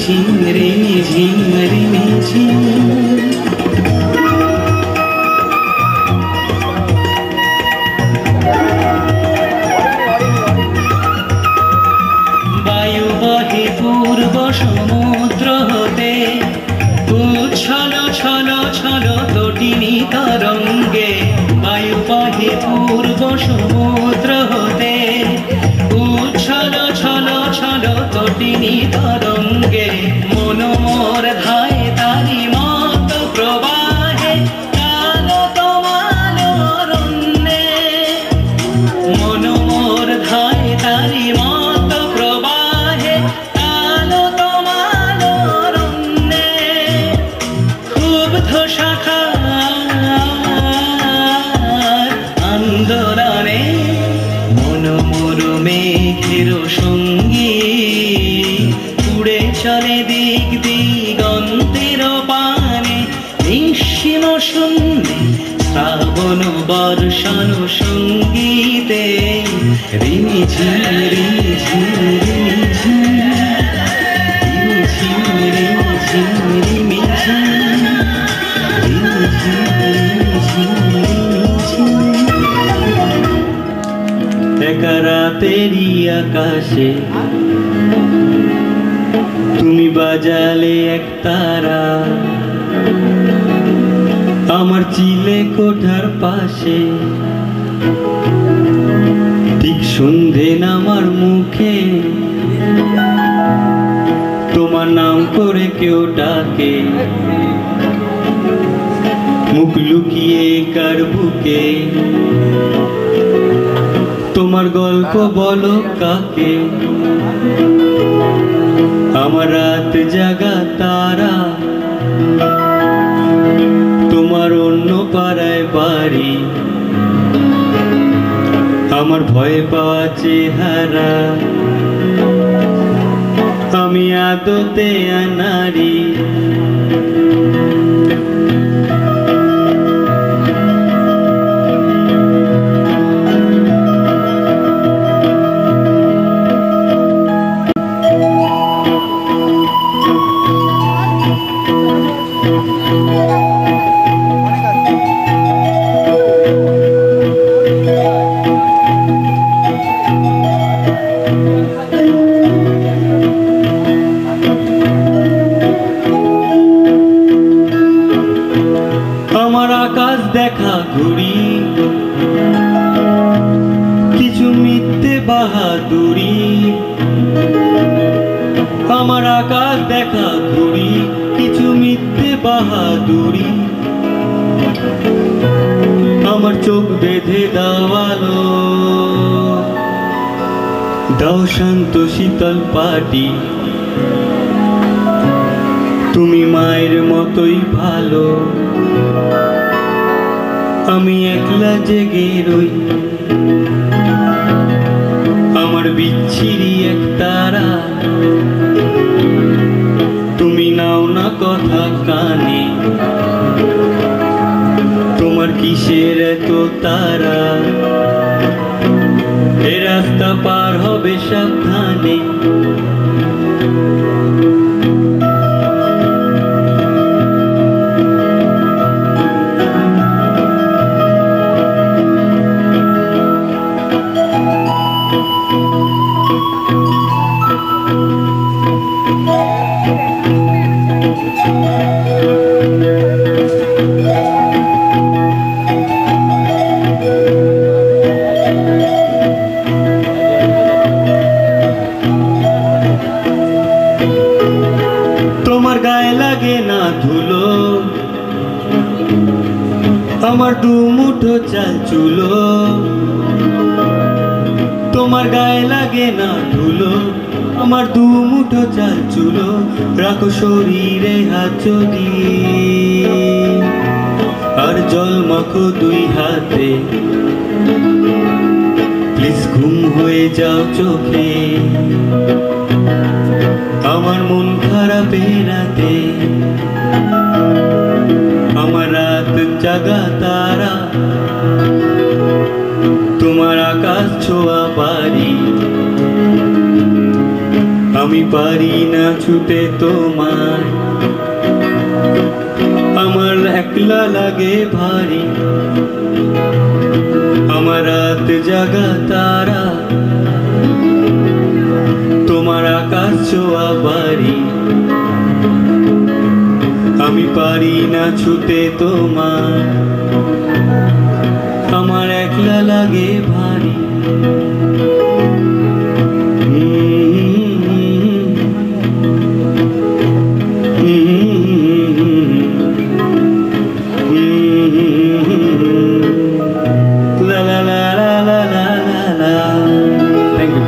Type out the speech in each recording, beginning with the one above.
ঝিম রিমি ঝিম রিমি ঝিম। বায়ু বহে পূর্ব সমুদ্র হতে, উচ্ছল ছল ছল তটিনী তরঙ্গে। বায়ু বহে পূর্ব সমুদ্র হতে, উচ্ছল ছল ছল তটিনী তরঙ্গে। মন মোর ধায় তারি মত প্রবাহে, কালো তমাল অরণ্যে। মন মোর ধায় তারি মত প্রবাহে, কালো তমাল অরণ্যে। ক্ষুব্ধ শাখার আন্দোলনে, মন মোর মেঘের সঙ্গী। উড়ে চলে দিক দিগন্তের পানে, নিঃসীম শূন্যে শ্রাবণ বর্ষণ সঙ্গীতে। রিমি ঝিম রিমি ঝিম রিমি ঝিম, রিমি ঝিম রিমি ঝিম রিমি ঝিম, রিমি ঝিম রিমি ঝিম রিমি ঝিম। একা রাতেরই আকাশে তুমি বাজালে এক তারা, আমার চিলে কোঠার পাশে। ঠিক সন্ধে নামার মুখে তোমার নাম করে কেউ ডাকে, মুখ লুকিয়ে কার বুকে। তোমার গল্প বলো কাকে, আমার রাত জাগা তারা। তোমার অন্য পাড়ায় বাড়ি, আমার ভয় পাওয়া চেহারা। আমি আদতে নারী। আমার আকাশ দেখা ঘুড়ি, কিছু মিথ্যে বাহাদুরি। আমার আকাশ দেখা ঘুড়ি, কিছু মিথ্যে বাহাদুরি। আমার চোখ বেঁধে দাওয়ালো, দাও শান্ত শীতল পাটি। তুমি মায়ের মতোই ভালো, আমি একলা জেগে রই। আমার বিচ্ছিরি এক তারা, তুমি নাও না কথা কানে। তোমার কিসের এত তারা, এ রাস্তা পার হবে সাবধানে। তোমার গায়ে লাগে না ধুলো, আমার দু মুঠো চাল চুলো। তোমার গায়ে লাগে না ধুলো, আমার দু মুঠো চাল চুলো। রাখো শরীরে হাত যদি, আর জল মাখো দুই হাতে। প্লিজ ঘুম হয়ে যাও চোখে, আমার মন খারাপে রাতে। আমার রাত জাগা তারা, তোমার আকাশ ছোঁয়া বাড়ি। আমি পারি না ছুটে তোমার, আমার একলা লাগে ভারী। আমার রাত জাগা তারা, তোমার আকাশ ছোঁয়া বাড়ি। আমি পারি না ছুটে তোমার, আমার একলা লাগে ভারী। La la la la la la la. Thank you.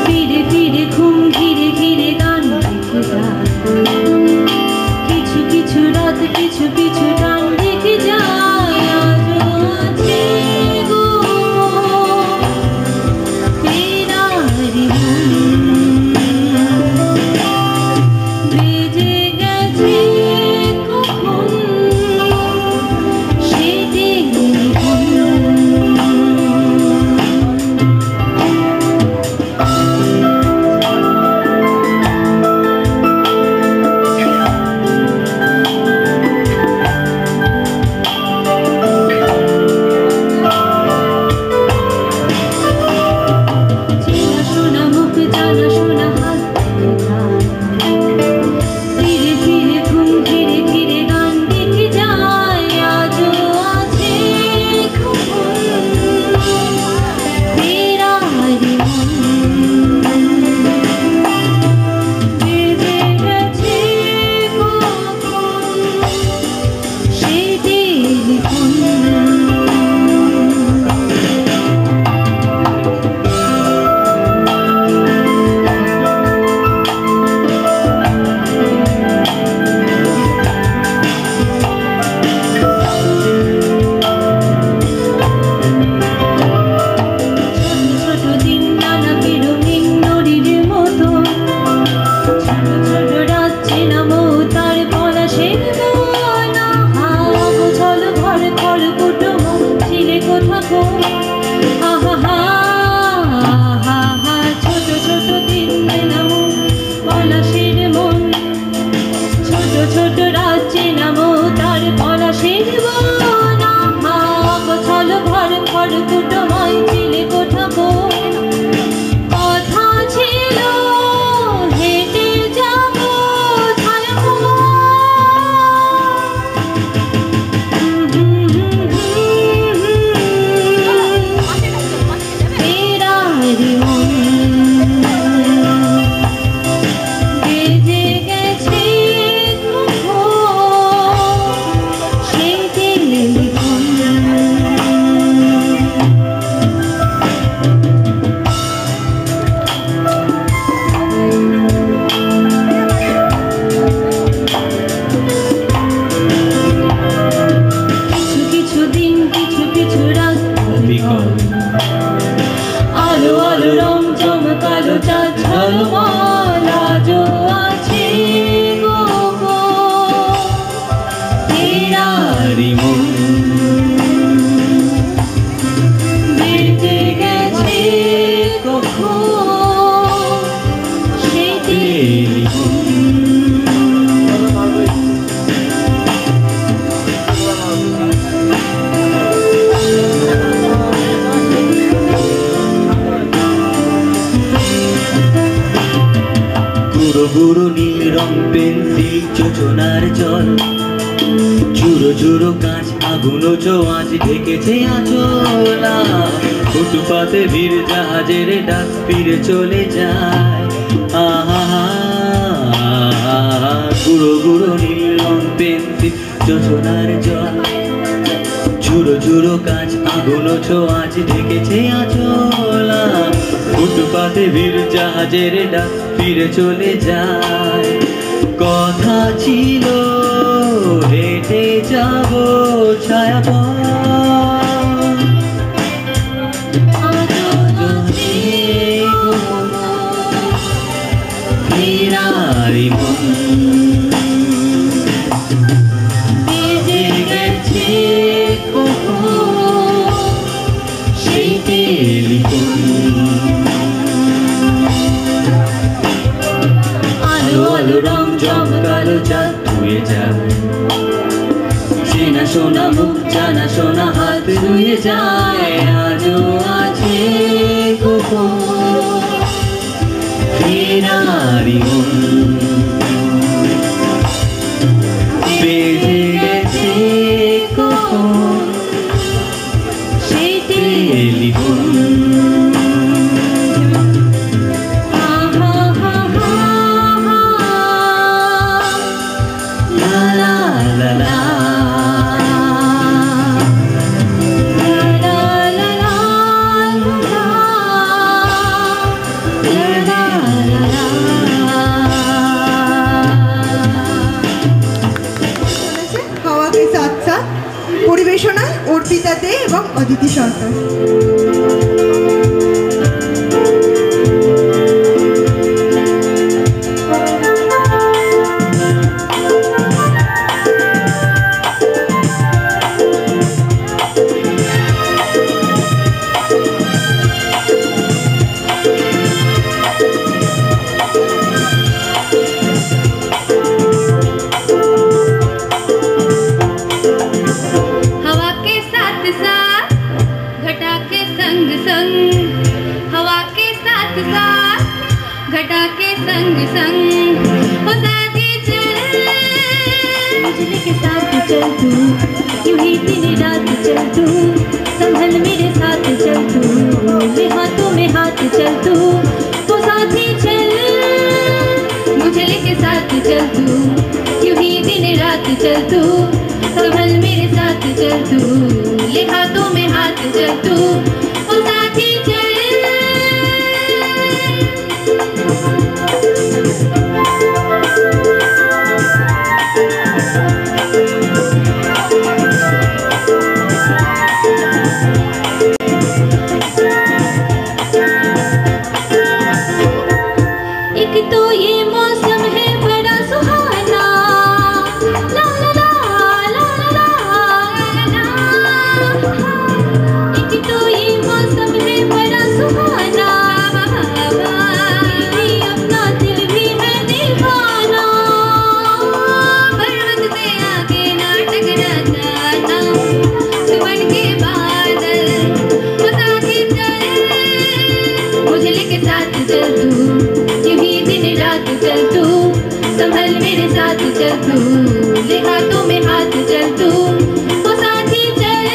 ফিরে ফিরে ঘুম ঘিরে ঘিরে গান লিখে যায়, কিছু কিছু রাত কিছু কিছু গান লিখে যায়। আজও আছে গো ফেরারি বেজে গেছে কখন সে টেলিফোন। আলো আলো রং চমকালো চাঁদ ঝলমল আজও আছে গো ফেরারি মন। বেঁচে গেছে কখন সে টেলিফোন। গুঁড়ো গুঁড়ো নীল রং পেন্সিল যোজনার জল, ঝুড়ো ঝুড়ো কাঁচ আগুন আজ ঢেকেছে আঁচলা। ফুটপাতে ভিড় জাহাজের ডাক ফিরে চলে যায়। আহা গুঁড়ো গুঁড়ো নীল রং পেন্সিল যোজনার জল, ঝুড়ো ঝুড়ো কাঁচ আগুন আজ ঢেকেছে আঁচলা। ফুটপাতে ভিড় জাহাজের ডাক ফিরে চলে যায়। কথা ছিল যাবো ছায়া বেজে গেছে সেই টেলিফোন আলো আলো রং জমকালো চাঁদ ধুয়ে যায় চেনা শোনা মুখ জানা শোনা হাত ধুয়ে যায় আজও আছে গোপন ফেরারি মন বেজে গেছে কখন সেই টেলিফোন পরিবেশনায় অর্পিতা দে এবং অদিতি সরকার। घटा के संग संग हो साथी चल बिजली के साथ चल तू यूं ही दिन रात चल तू संभल मेरे साथ चल तू मेरे हाथों में हाथ चल तू हो साथी चल मुझे लेके साथ चल तू यूं ही दिन रात चल तू संभल मेरे साथ चल तू ले हाथों में हाथ चल तू हो साथी चल एक तो ये मौसम है बड़ा सुहाना ला ला ला ला ला ला एक तो ये मौसम है बड़ा सुहाना अपना दिल भी है दीवाना पर्वत से आगे ना टकरा जाना सुबह के बादल बता के चल मुझे लेके साथ चल तू चल तू संभल मेरे साथ चल तू ले हाथों में हाथ चल तू वो साथी चल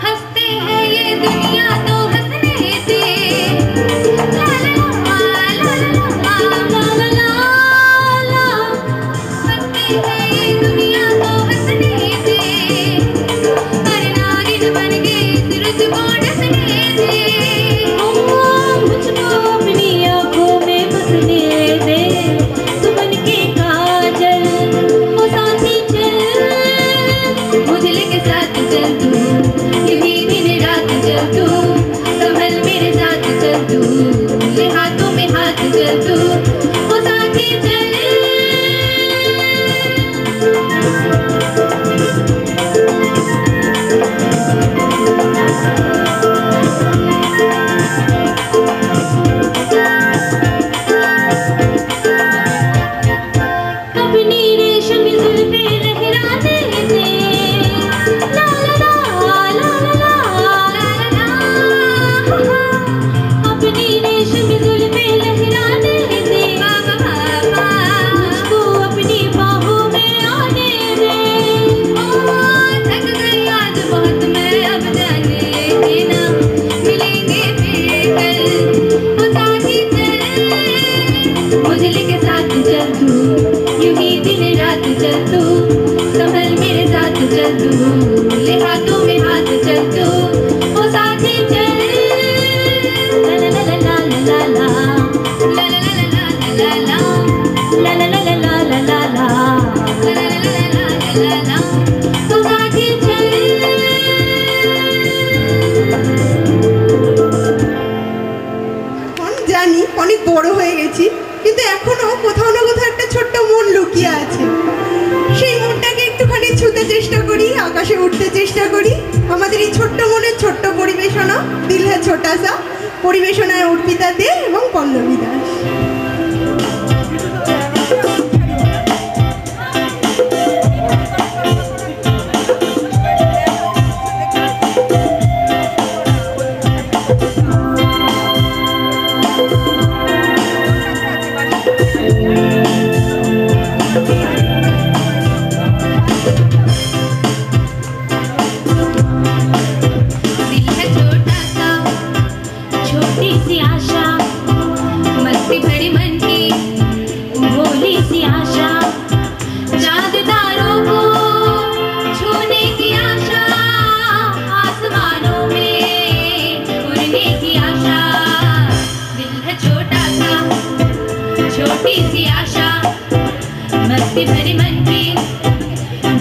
हंसते हैं ये दुनिया तो हंसने दे हाथों में हाथ चल तू वो साथी चल কোথাও না কোথাও একটা ছোট্ট মন লুকিয়ে আছে। সেই মনটাকে একটুখানি ছুতে চেষ্টা করি, আকাশে উঠতে চেষ্টা করি। আমাদের এই ছোট্ট মনের ছোট্ট পরিবেশনা দিল হ্যায় ছোটা সা, পরিবেশনায় অর্পিতা দে এবং পল্লবী দাস। भरी मन की भोली सी आशा, चांद तारों को छूने की आशा, आसमानों में उड़ने की आशा। दिल है छोटा सा, छोटी सी आशा, मस्ती भरी मन की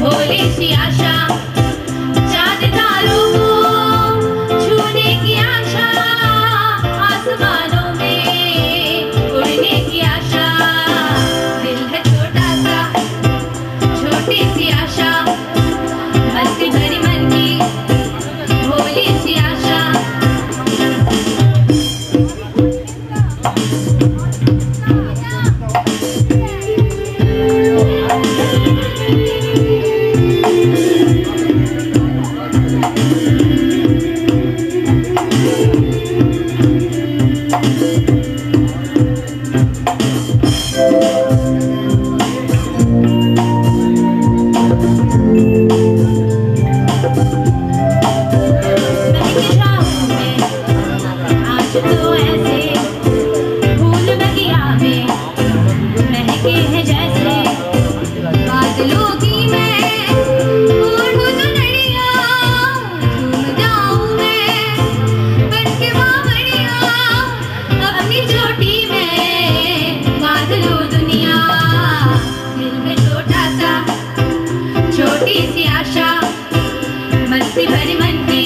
भोली सी आशा। मस्ती भरी मन की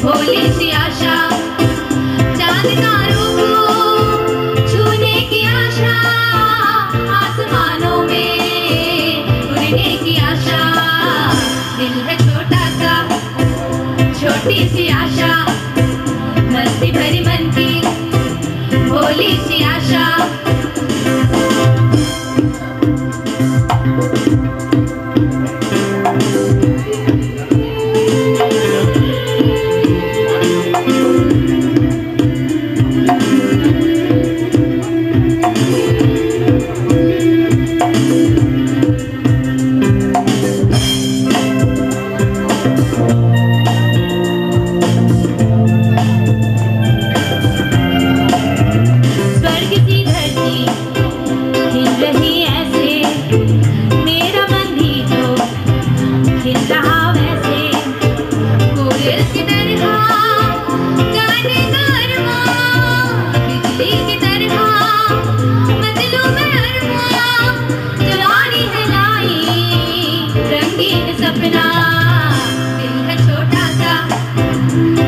भोली सी आशा, चांद तारों को छूने की आशा, आसमानों में उड़ने की आशा। दिल है छोटा सा, छोटी सी आशा, मस्ती भरी मन की भोली सी आशा।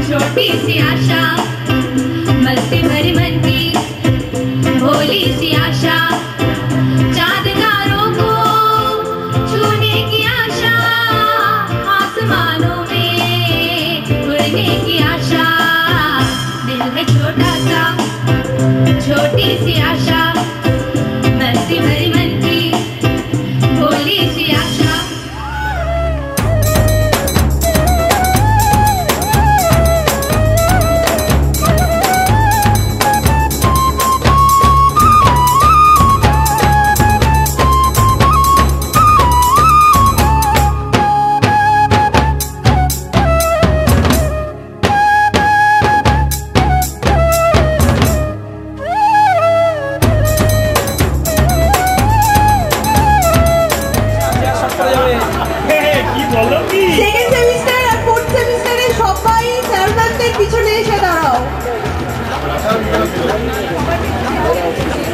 छोटी सी आशा, मस्ती भरी मन की भोली सी आशा, चांद तारों को छूने की आशा, आसमानों में उड़ने की आशा। दिल है छोटा सा, छोटी सी आशा, मस्ती भरी मन की भोली सी आशा।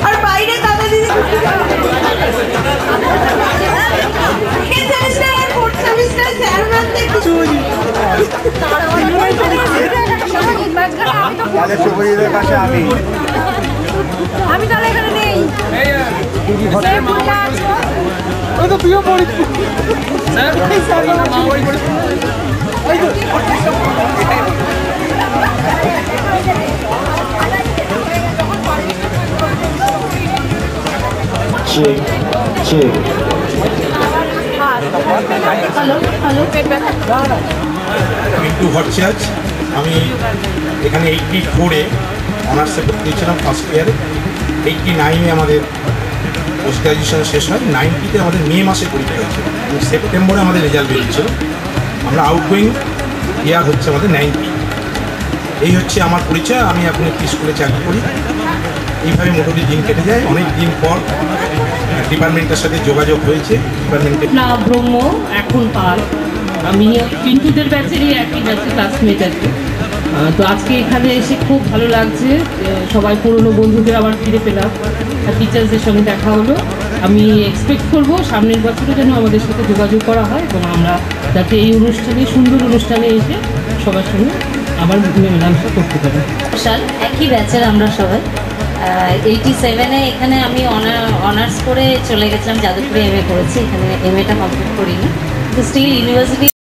और বাইরে দাদা দিদি ফোর্থ সেমিস্টার স্যার ম্যামদের কিছু আমি তাহলে এখানে নেই। মিন্টু ভট্টাচার্য, আমি এখানে 84-এ অনার্সে ভর্তি হয়েছিলাম ফার্স্ট ইয়ারে। 89-এ আমাদের পোস্ট গ্রাজুয়েশন শেষ হয়। 90-তে আমাদের মে মাসে পরীক্ষা হয়েছিল এবং সেপ্টেম্বরে আমাদের রেজাল্ট বেরিয়েছিল। আমরা আউটগোয়িং ইয়ার হচ্ছে আমাদের 90। এই হচ্ছে আমার পরিচয়। আমি এখন একটি স্কুলে চাকরি করি। এইভাবে মোটামুটি দিন কেটে যায়। অনেক দিন পর ডিপার্টমেন্টের সাথে যোগাযোগ হয়েছে। ডিপার্টমেন্টে না ব্রহ্ম, এখন পাল। আমি পিন্টুদের ব্যাচেরই একই ব্যাচের ক্লাসমেট আর কি। তো আজকে এখানে এসে খুব ভালো লাগছে, সবাই পুরনো বন্ধুদের আবার ফিরে পেলাম, টিচার্সদের সঙ্গে দেখা হলো। আমি এক্সপেক্ট করব সামনের বছরে যেন আমাদের সাথে যোগাযোগ করা হয় এবং আমরা যাতে এই অনুষ্ঠানে, সুন্দর অনুষ্ঠানে এসে সবার সঙ্গে আবার মেলামেশা করতে পারি। সাল একই ব্যাচের আমরা সবাই। 87-এ এখানে আমি অনার্স করে চলে গেছিলাম, যাদবপুরে MA করেছি। এখানে MA-টা কমপ্লিট করিনি, তো স্টিল ইউনিভার্সিটি